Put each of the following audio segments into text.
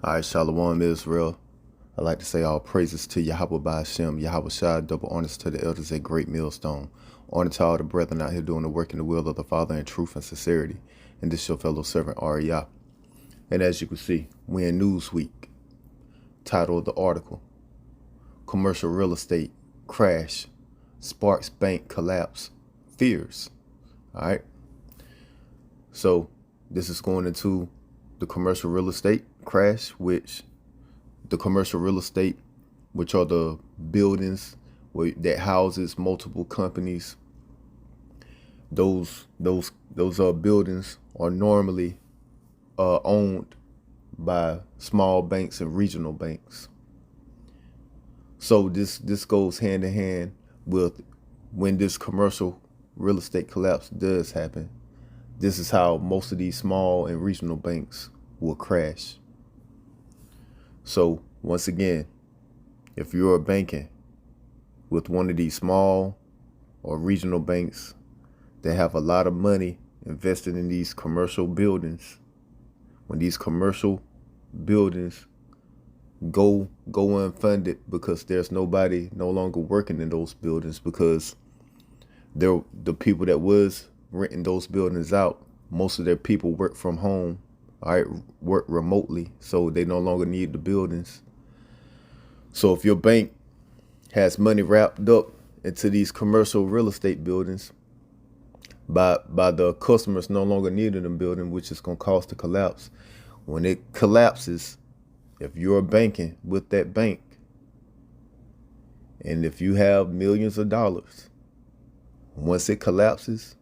All right, Shalom Israel. I like to say all praises to Yahweh Ba'Shem, Yahweh Shai, double honors to the elders at Great Millstone. Honor to all the brethren out here doing the work in the will of the Father in truth and sincerity. And this your fellow servant, Ariah. And as you can see, we in Newsweek. Title of the article, Commercial Real Estate Crash, Sparks Bank Collapse, Fears. All right. So this is going into the commercial real estate crash, which the commercial real estate, which are the buildings that houses multiple companies. Those buildings are normally owned by small banks and regional banks. So this goes hand in hand with when this commercial real estate collapse does happen. This is how most of these small and regional banks will crash. So once again, if you're banking with one of these small or regional banks that have a lot of money invested in these commercial buildings, when these commercial buildings go unfunded because there's nobody no longer working in those buildings, because the people that was renting those buildings out, most of their people work from home, all right, work remotely, so they no longer need the buildings. So if your bank has money wrapped up into these commercial real estate buildings by the customers no longer needing them building, which is going to cause the collapse. When it collapses, if you're banking with that bank, and if you have millions of dollars, once it collapses,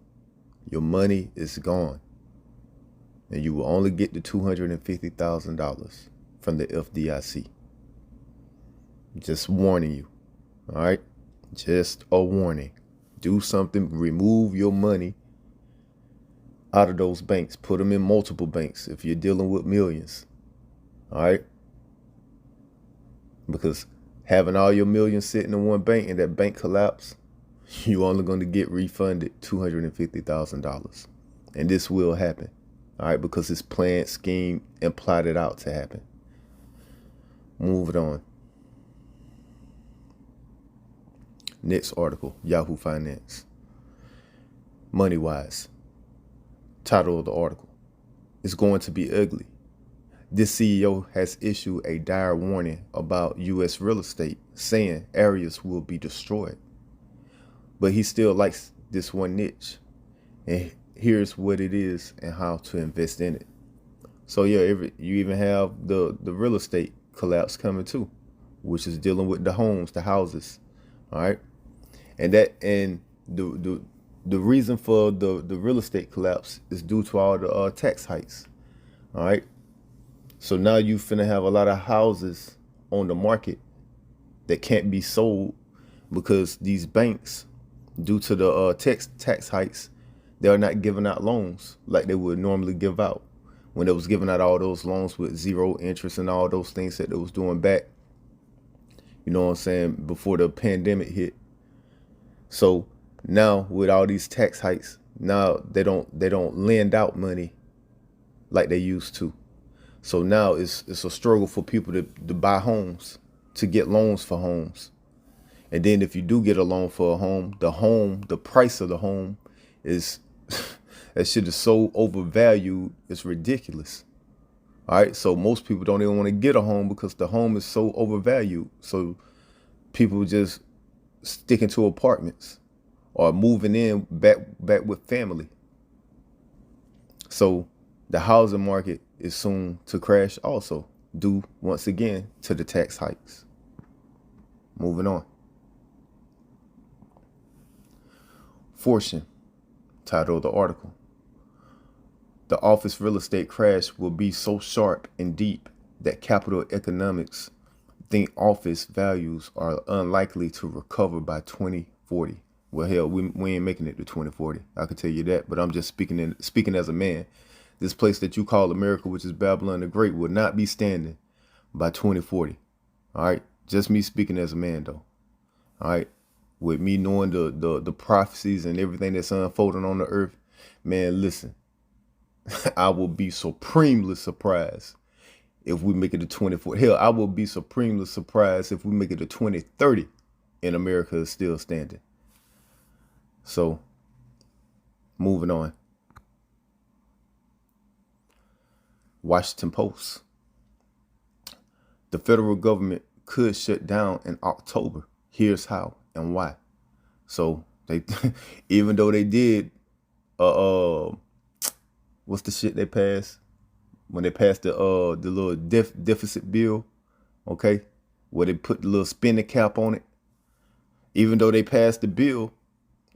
your money is gone. And you will only get the $250,000 from the FDIC. Just warning you. All right? Just a warning. Do something. Remove your money out of those banks. Put them in multiple banks if you're dealing with millions. All right? Because having all your millions sitting in one bank and that bank collapse, you're only going to get refunded $250,000. And this will happen. All right? Because it's planned, schemed, and plotted out to happen. Move it on. Next article, Yahoo Finance. MoneyWise. Title of the article, It's going to be ugly. This CEO has issued a dire warning about U.S. real estate, saying areas will be destroyed. But he still likes this one niche. And here's what it is and how to invest in it. So yeah, you even have the real estate collapse coming too, which is dealing with the homes, the houses. All right. And the reason for the real estate collapse is due to all the tax hikes. All right. So now you finna have a lot of houses on the market that can't be sold because these banks, due to the tax hikes, they are not giving out loans like they would normally give out when they was giving out all those loans with zero interest and all those things that they was doing back, you know what I'm saying, before the pandemic hit. So now with all these tax hikes, now they don't lend out money like they used to. So now it's a struggle for people to buy homes, to get loans for homes. And then if you do get a loan for a home, the price of the home is that shit is so overvalued, it's ridiculous. All right, so most people don't even want to get a home because the home is so overvalued. So people just sticking to apartments or moving in back with family. So the housing market is soon to crash also, due once again to the tax hikes. Moving on. Fortune, title of the article, The office real estate crash will be so sharp and deep that capital economics think office values are unlikely to recover by 2040. Well, hell, we ain't making it to 2040. I can tell you that, but I'm just speaking as a man. This place that you call America, which is Babylon the Great, will not be standing by 2040. All right, just me speaking as a man, though. All right, with me knowing the prophecies and everything that's unfolding on the earth, man, listen, I will be supremely surprised if we make it to 2040. Hell, I will be supremely surprised if we make it to 2030 and America is still standing. So, moving on. Washington Post. The federal government could shut down in October. Here's how and why. So they, even though they did, what's the shit they passed when they passed the little deficit bill, okay, where they put the little spending cap on it. Even though they passed the bill,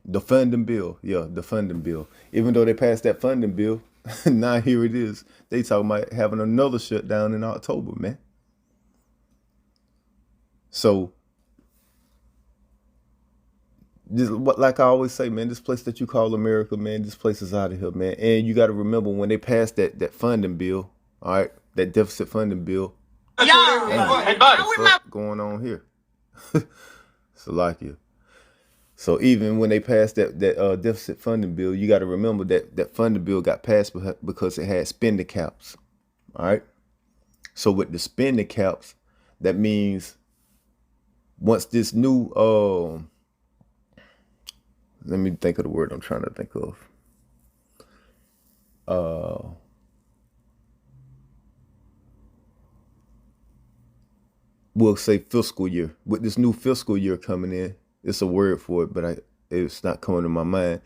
the funding bill, even though they passed that funding bill, now here it is. They talking about having another shutdown in October, man. So, this, like I always say, man, this place that you call America, man, this place is out of here, man. And you got to remember when they passed that funding bill, all right, that deficit funding bill. Yeah. Hey, buddy. What's going on here? Salakia. So even when they passed that deficit funding bill, you got to remember that funding bill got passed because it had spending caps, all right. So with the spending caps, that means once this new let me think of the word I'm trying to think of. We'll say fiscal year. With this new fiscal year coming in, it's a word for it, but it's not coming to my mind.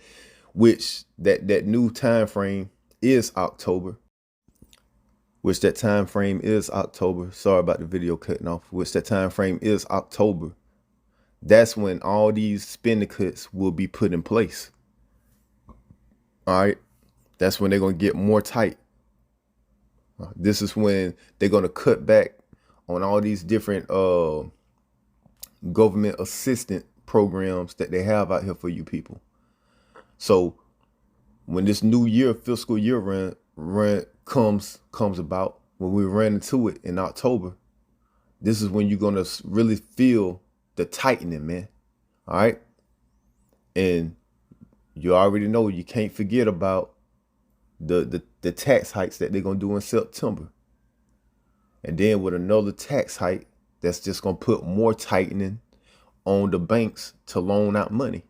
Which that new time frame is October. Which that time frame is October. Sorry about the video cutting off. Which that time frame is October. That's when all these spending cuts will be put in place. All right. That's when they're going to get more tight. This is when they're going to cut back on all these different government assistance programs that they have out here for you people. So when this new year, fiscal year run comes about, when we run into it in October, this is when you're going to really feel the tightening, man. All right. And you already know you can't forget about the tax hikes that they're going to do in September. And then with another tax hike, that's just going to put more tightening on the banks to loan out money.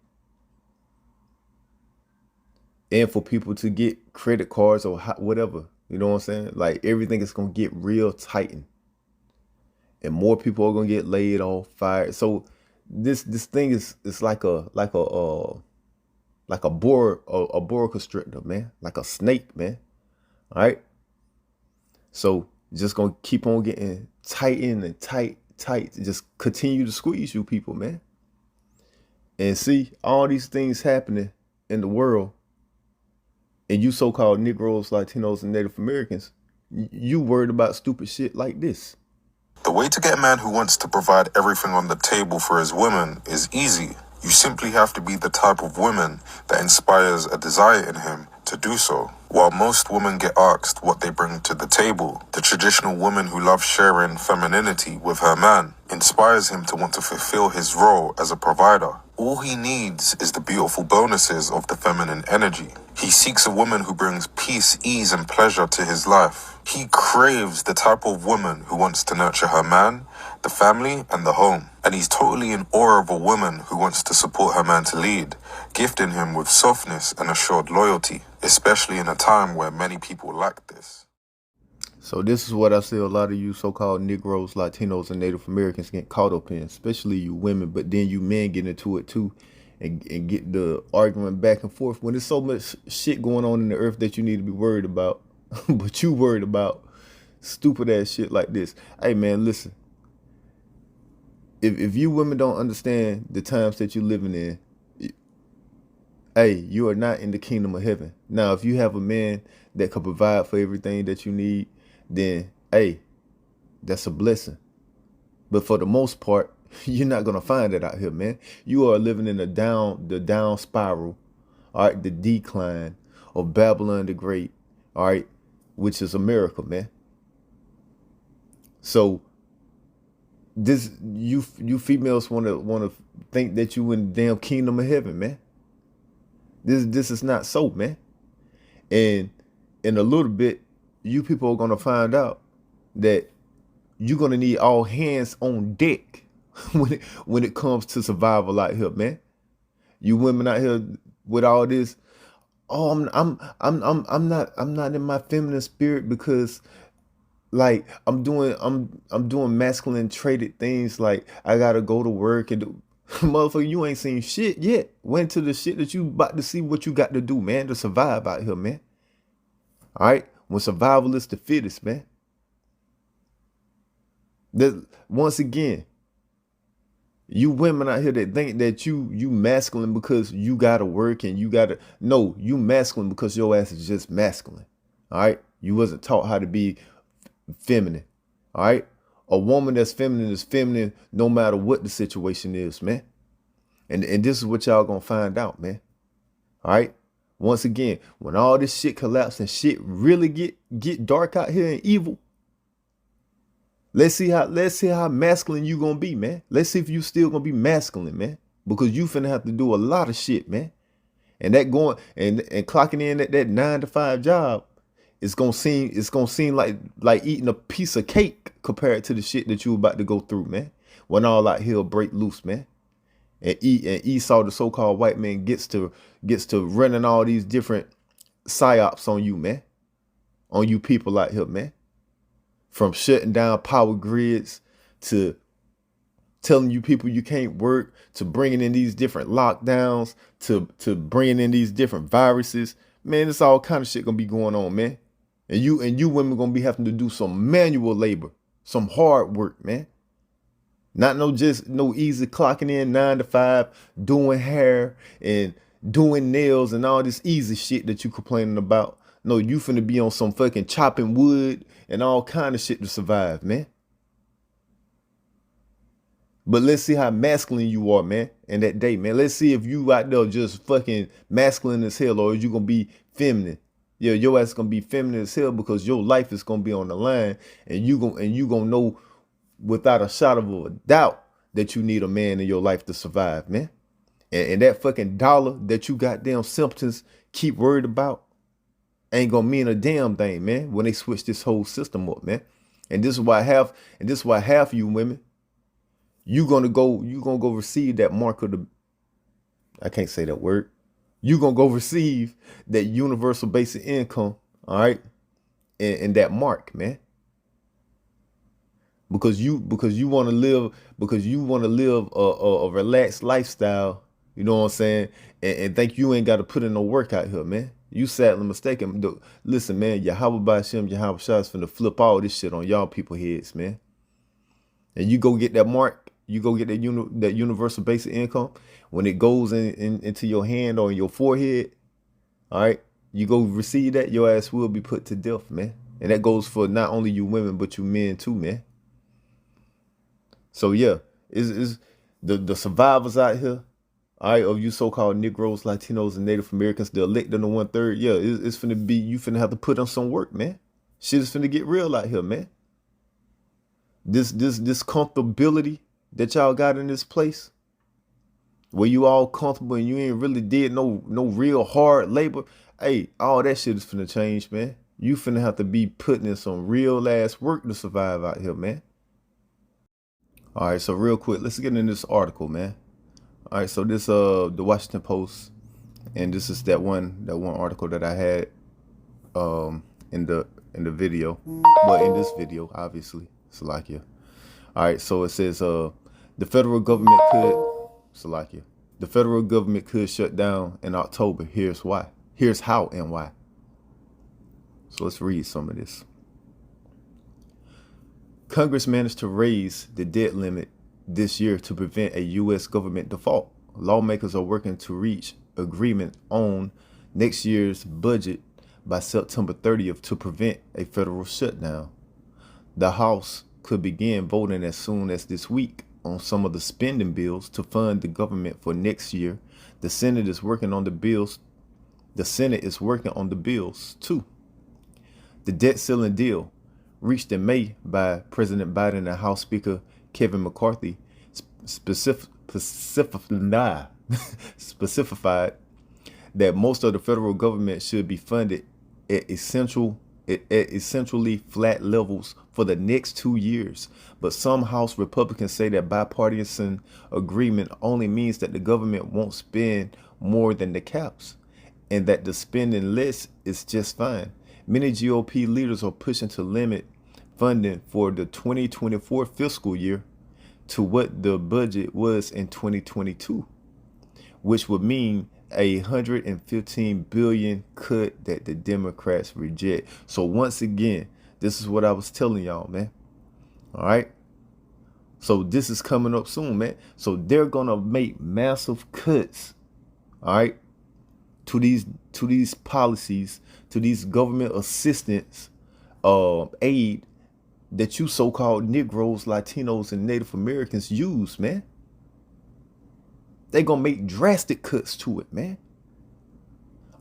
And for people to get credit cards or whatever, you know what I'm saying? Like everything is going to get real tightened. And more people are gonna get laid off, fired. So this thing is like a boa constrictor, man, like a snake, man. All right. So just gonna keep on getting tightened and tight. Just continue to squeeze you people, man. And see all these things happening in the world, and you so-called Negroes, Latinos, and Native Americans, you worried about stupid shit like this. The way to get a man who wants to provide everything on the table for his women is easy. You simply have to be the type of woman that inspires a desire in him to do so. While most women get asked what they bring to the table, the traditional woman who loves sharing femininity with her man inspires him to want to fulfill his role as a provider. All he needs is the beautiful bonuses of the feminine energy. He seeks a woman who brings peace, ease, and pleasure to his life. He craves the type of woman who wants to nurture her man, the family, and the home. And he's totally in awe of a woman who wants to support her man to lead, gifting him with softness and assured loyalty, especially in a time where many people lack this. So this is what I see a lot of you so-called Negroes, Latinos, and Native Americans get caught up in, especially you women, but then you men get into it too and get the argument back and forth when there's so much shit going on in the earth that you need to be worried about, but you worried about stupid ass shit like this. Hey man, listen, if you women don't understand the times that you're living in, hey, you are not in the kingdom of heaven. Now, if you have a man that can provide for everything that you need, then, hey, that's a blessing. But for the most part, you're not going to find it out here, man. You are living in the down spiral, all right, the decline of Babylon the Great, all right, which is America, man. So this, you females want to think that you in the damn kingdom of heaven, man. This is not so, man. And in a little bit, you people are going to find out that you're gonna need all hands on deck when it comes to survival out here, man. You women out here with all this, oh, I'm not in my feminine spirit because like I'm doing masculine traded things, like I gotta go to work and do. Motherfucker, you ain't seen shit yet. Went to the shit that you about to see what you got to do, man, to survive out here, man. All right, when survival is the fittest, man. That once again, you women out here that think that you masculine because you gotta work and you gotta, no, you masculine because your ass is just masculine. All right, you wasn't taught how to be feminine. All right, a woman that's feminine is feminine no matter what the situation is, man. And this is what y'all gonna find out, man. All right, once again, when all this shit collapses and shit really get dark out here and evil, let's see how masculine you gonna be, man. Let's see if you still gonna be masculine, man. Because you finna have to do a lot of shit, man. And that going and clocking in at that 9 to 5 job, it's gonna seem like eating a piece of cake compared to the shit that you about to go through, man. When all out hell break loose, man. And Esau, the so-called white man, gets to running all these different psyops on you, man. On you people out here, man. From shutting down power grids to telling you people you can't work, to bringing in these different lockdowns, to bringing in these different viruses. Man, it's all kind of shit gonna be going on, man. And you women gonna be having to do some manual labor, some hard work, man. Not no easy clocking in 9 to 5, doing hair and doing nails and all this easy shit that you complaining about. No, you finna be on some fucking chopping wood and all kind of shit to survive, man. But let's see how masculine you are, man, in that day, man. Let's see if you out there just fucking masculine as hell, or is you gonna be feminine. Yeah, your ass gonna be feminine as hell because your life is gonna be on the line, and you gonna know without a shadow of a doubt that you need a man in your life to survive, man. And that fucking dollar that you goddamn simpletons keep worried about ain't gonna mean a damn thing, man, when they switch this whole system up, man. And this is why half of you women, you gonna go receive that mark of the, I can't say that word. You gonna go receive that universal basic income, all right, and that mark, man. Because you want to live a relaxed lifestyle, you know what I'm saying, and think you ain't got to put in no work out here, man. You sadly mistaken. Listen, man, Yahweh Ba'Shem, Yahweh Shah is finna flip all this shit on y'all people heads, man. And you go get that mark, you go get that universal basic income. When it goes into your hand or in your forehead, all right, you go receive that, your ass will be put to death, man. And that goes for not only you women, but you men too, man. So yeah, is the survivors out here, all right, of you so-called Negroes, Latinos, and Native Americans, the elected in the 1/3, yeah, it's finna be, you finna have to put on some work, man. Shit is finna get real out here, man. This comfortability that y'all got in this place, where you all comfortable and you ain't really did no real hard labor, hey, all that shit is finna change, man. You finna have to be putting in some real ass work to survive out here, man. All right, so real quick, let's get into this article, man. All right, so this the Washington Post, and this is that one article that I had in the video. Well, in this video, obviously, Salakia. All right, so it says the federal government could shut down in October. Here's why. Here's how and why. So let's read some of this. Congress managed to raise the debt limit this year to prevent a U.S. government default. Lawmakers are working to reach agreement on next year's budget by September 30th to prevent a federal shutdown. The House could begin voting as soon as this week on some of the spending bills to fund the government for next year. The Senate is working on the bills. The Senate is working on the bills too. The debt ceiling deal, reached in May by President Biden and House Speaker Kevin McCarthy, specified that most of the federal government should be funded at essential at essentially flat levels for the next 2 years. But some House Republicans say that bipartisan agreement only means that the government won't spend more than the caps, and that the spending less is just fine. Many GOP leaders are pushing to limit funding for the 2024 fiscal year to what the budget was in 2022, which would mean a $115 billion cut that the Democrats reject. So once again, this is what I was telling y'all, man. All right. So this is coming up soon, man. So they're gonna make massive cuts, all right, to these policies, to these government assistance, aid that you so-called Negroes, Latinos, and Native Americans use, man. They're gonna make drastic cuts to it, man.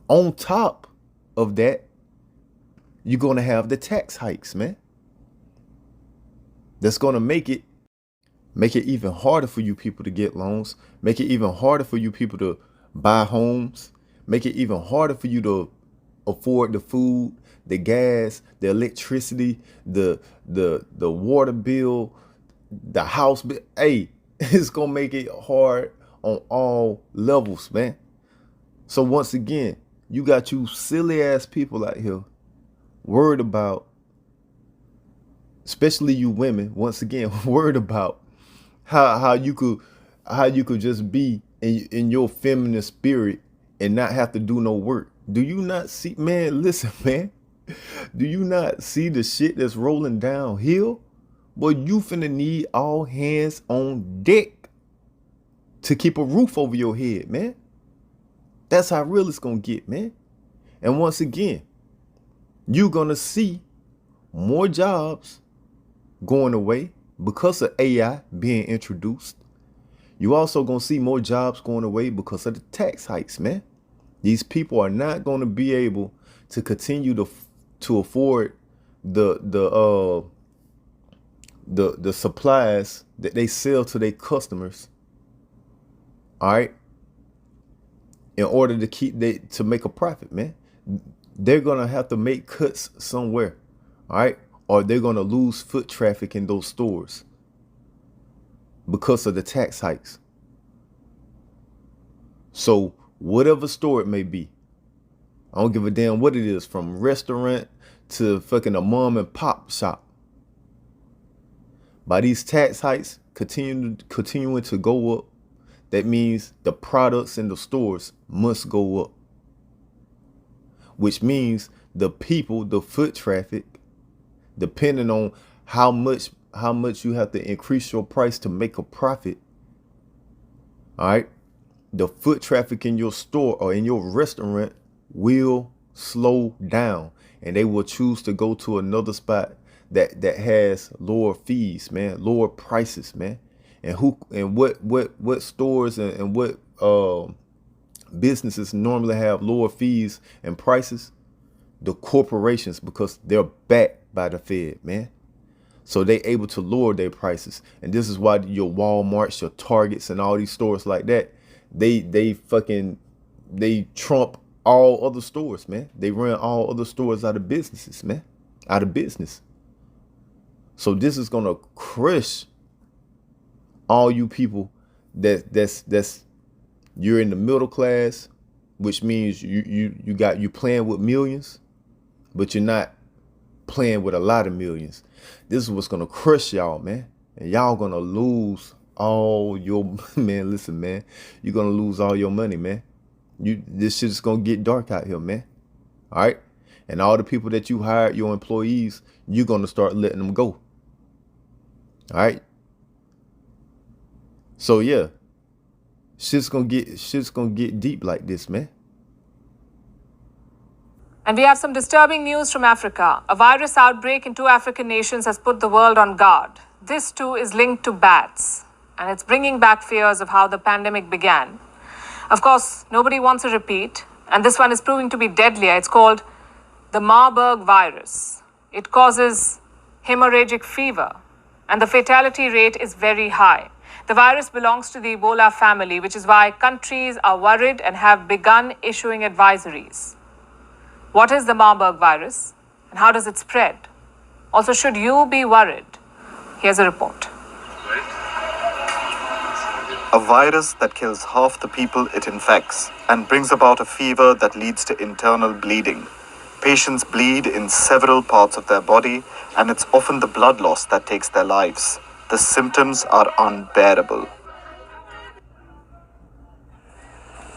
On top of that, you're gonna have the tax hikes, man. That's gonna make it even harder for you people to get loans, make it even harder for you people to buy homes, make it even harder for you to afford the food, the gas, the electricity, the water bill, the house bill. Hey, it's gonna make it hard on all levels, man. So once again, you got you silly ass people out here worried about, especially you women, once again, worried about how you could just be in your feminine spirit and not have to do no work. Do you not see, man? Listen, man. Do you not see the shit that's rolling downhill? Boy, you finna need all hands on deck to keep a roof over your head, man. That's how real it's gonna get, man. And once again, you're gonna see more jobs going away because of AI being introduced. You also gonna see more jobs going away because of the tax hikes, man. These people are not gonna be able to continue to afford the supplies that they sell to their customers. All right, in order to make a profit, man. They're gonna have to make cuts somewhere, all right, or they're gonna lose foot traffic in those stores because of the tax hikes. So whatever store it may be, I don't give a damn what it is, from restaurant to fucking a mom and pop shop. By these tax hikes continuing to go up, that means the products in the stores must go up, which means the people, the foot traffic, depending on how much you have to increase your price to make a profit, all right, the foot traffic in your store or in your restaurant will slow down, and they will choose to go to another spot that has lower fees, man, lower prices, man. And what stores and what businesses normally have lower fees and prices? The corporations, because they're backed by the Fed, man. So they able to lower their prices. And this is why your Walmarts, your Targets, and all these stores like that, they trump all other stores, man. They run all other stores out of businesses, man. Out of business. So this is gonna crush all you people that's you're in the middle class, which means you playing with millions, but you're not playing with a lot of millions. This is what's gonna crush y'all, man. And y'all gonna lose all your man. Listen, man, you're gonna lose all your money, man. This shit's gonna get dark out here, man. All right, and all the people that you hired, your employees, you're gonna start letting them go. All right. So yeah, shit's gonna get deep like this, man. And we have some disturbing news from Africa. A virus outbreak in 2 African nations has put the world on guard. This too is linked to bats, and it's bringing back fears of how the pandemic began. Of course, nobody wants a repeat, and this one is proving to be deadlier. It's called the Marburg virus. It causes hemorrhagic fever, and the fatality rate is very high. The virus belongs to the Ebola family, which is why countries are worried and have begun issuing advisories. What is the Marburg virus? And how does it spread? Also, should you be worried? Here's a report. A virus that kills half the people it infects and brings about a fever that leads to internal bleeding. Patients bleed in several parts of their body, and it's often the blood loss that takes their lives. The symptoms are unbearable.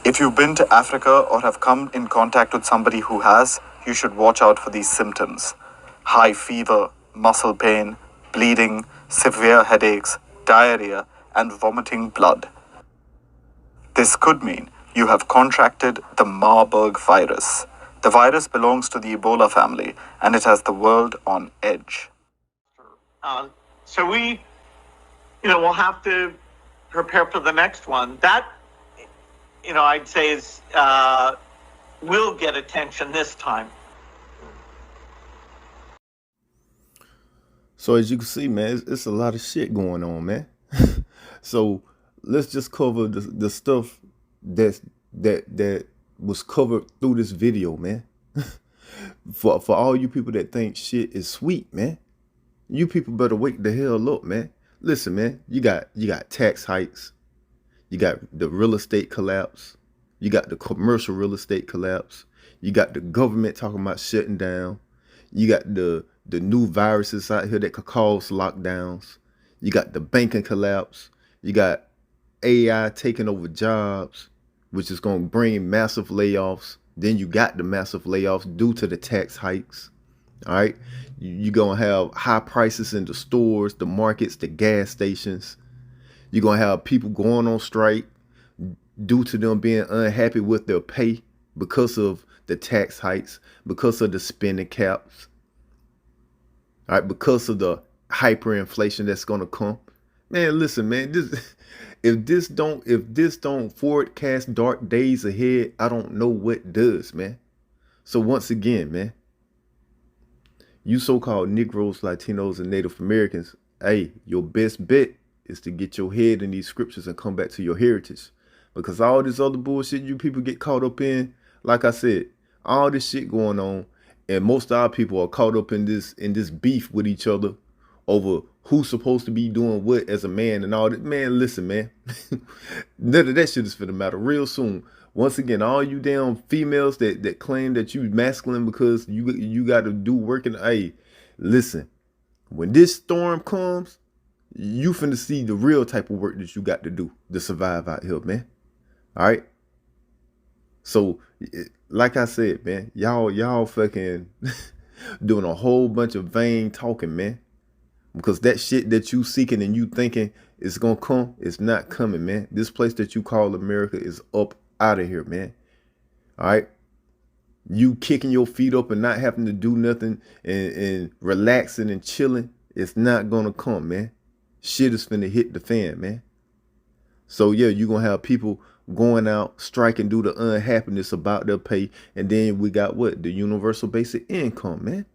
If you've been to Africa or have come in contact with somebody who has, you should watch out for these symptoms. High fever, muscle pain, bleeding, severe headaches, diarrhea, and vomiting blood. This could mean you have contracted the Marburg virus. The virus belongs to the Ebola family, and it has the world on edge. So we, we'll have to prepare for the next one. That, I'd say is will get attention this time. So as you can see, man, it's a lot of shit going on, man. So let's just cover the stuff that was covered through this video, man. for all you people that think shit is sweet, man, you people better wake the hell up, man. Listen, man, you got tax hikes, you got the real estate collapse, you got the commercial real estate collapse, you got the government talking about shutting down, you got the new viruses out here that could cause lockdowns, you got the banking collapse, you got AI taking over jobs, which is going to bring massive layoffs. Then you got the massive layoffs due to the tax hikes. All right. You're going to have high prices in the stores, the markets, the gas stations. You're going to have people going on strike due to them being unhappy with their pay because of the tax hikes, because of the spending caps. All right. Because of the hyperinflation that's going to come. Man, listen, man, if this don't forecast dark days ahead, I don't know what does, man. So once again, man, you so-called Negroes, Latinos, and Native Americans, hey, your best bet is to get your head in these scriptures and come back to your heritage. Because all this other bullshit you people get caught up in, like I said, all this shit going on, and most of our people are caught up in this beef with each other over who's supposed to be doing what as a man and all that. Man, listen, man. None of that shit is finna matter real soon. Once again, all you damn females that claim that you masculine because you got to do work in. Hey, listen. When this storm comes, you finna see the real type of work that you got to do to survive out here, man. All right. So, like I said, man, y'all fucking doing a whole bunch of vain talking, man. Because that shit that you seeking and you thinking is gonna come, it's not coming, man. This place that you call America is up out of here, man. All right. You kicking your feet up and not having to do nothing and relaxing and chilling, it's not gonna come, man. Shit is finna hit the fan, man. So yeah, you're gonna have people going out, striking due to unhappiness about their pay. And then we got what? The universal basic income, man.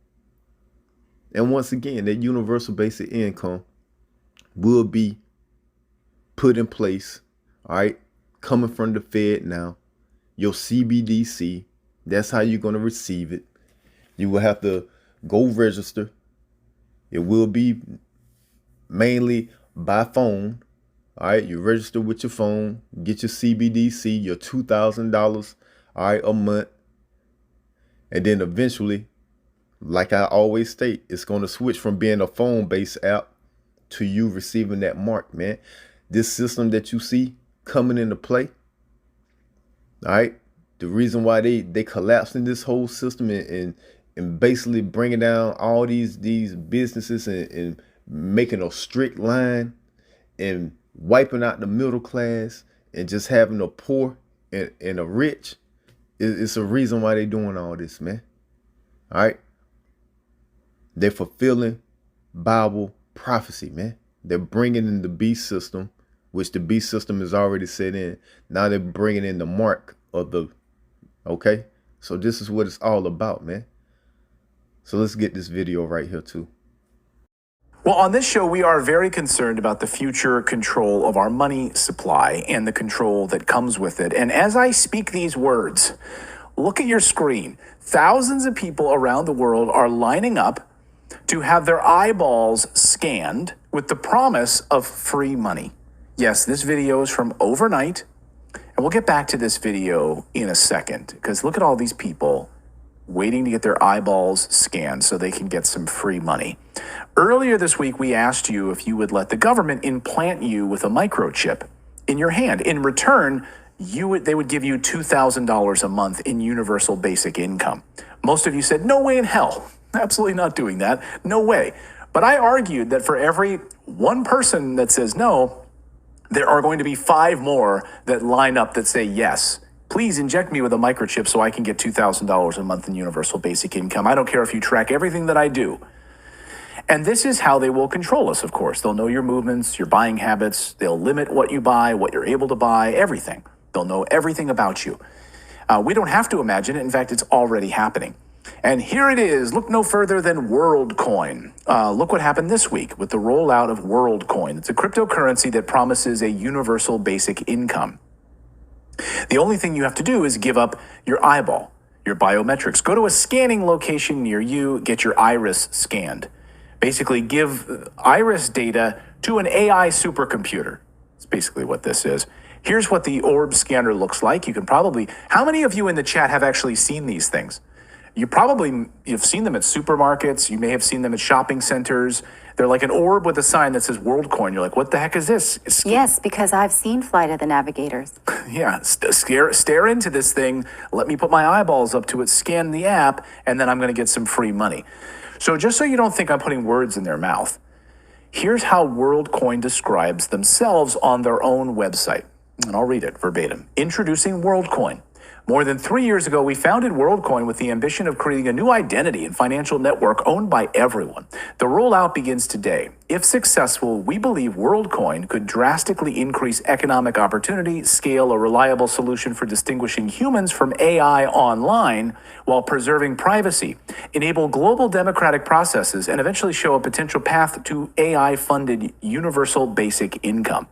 And once again, that universal basic income will be put in place, all right, coming from the Fed now, your CBDC, that's how you're going to receive it. You will have to go register. It will be mainly by phone, all right, you register with your phone, get your CBDC, your $2,000, all right, a month, and then eventually, like I always state, it's going to switch from being a phone-based app to you receiving that mark, man. This system that you see coming into play, all right, the reason why they collapsing this whole system and basically bringing down all these businesses and making a strict line and wiping out the middle class and just having a poor and a rich, it's a reason why they doing all this, man. All right. They're fulfilling Bible prophecy, man. They're bringing in the beast system, which the beast system is already set in. Now they're bringing in the mark of the, okay? So this is what it's all about, man. So let's get this video right here too. Well, on this show, we are very concerned about the future control of our money supply and the control that comes with it. And as I speak these words, look at your screen. Thousands of people around the world are lining up to have their eyeballs scanned with the promise of free money. Yes, this video is from overnight, and we'll get back to this video in a second, because look at all these people waiting to get their eyeballs scanned so they can get some free money. Earlier this week, we asked you if you would let the government implant you with a microchip in your hand. In return, they would give you $2,000 a month in universal basic income. Most of you said, no way in hell. Absolutely not doing that. No way. But I argued that for every one person that says no, there are going to be 5 more that line up that say yes. Please inject me with a microchip so I can get $2,000 a month in universal basic income. I don't care if you track everything that I do. And this is how they will control us, of course. They'll know your movements, your buying habits. They'll limit what you buy, what you're able to buy, everything. They'll know everything about you. We don't have to imagine it. In fact, it's already happening. And here it is. Look no further than WorldCoin. Look what happened this week with the rollout of WorldCoin. It's a cryptocurrency that promises a universal basic income. The only thing you have to do is give up your eyeball, your biometrics. Go to a scanning location near you, get your iris scanned. Basically, give iris data to an AI supercomputer. That's basically what this is. Here's what the orb scanner looks like. You can probably, how many of you in the chat have actually seen these things? You've seen them at supermarkets. You may have seen them at shopping centers. They're like an orb with a sign that says WorldCoin. You're like, what the heck is this? Yes, because I've seen Flight of the Navigators. Yeah, stare into this thing. Let me put my eyeballs up to it, scan the app, and then I'm going to get some free money. So just so you don't think I'm putting words in their mouth, here's how WorldCoin describes themselves on their own website. And I'll read it verbatim. Introducing WorldCoin. More than 3 years ago, we founded WorldCoin with the ambition of creating a new identity and financial network owned by everyone. The rollout begins today. If successful, we believe WorldCoin could drastically increase economic opportunity, scale a reliable solution for distinguishing humans from AI online while preserving privacy, enable global democratic processes, and eventually show a potential path to AI-funded universal basic income.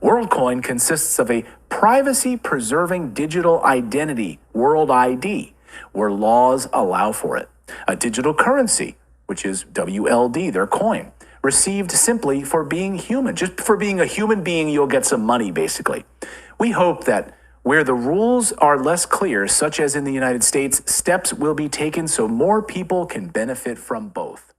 WorldCoin consists of a privacy-preserving digital identity, World ID, where laws allow for it. A digital currency, which is WLD, their coin, received simply for being human. Just for being a human being, you'll get some money, basically. We hope that where the rules are less clear, such as in the United States, steps will be taken so more people can benefit from both.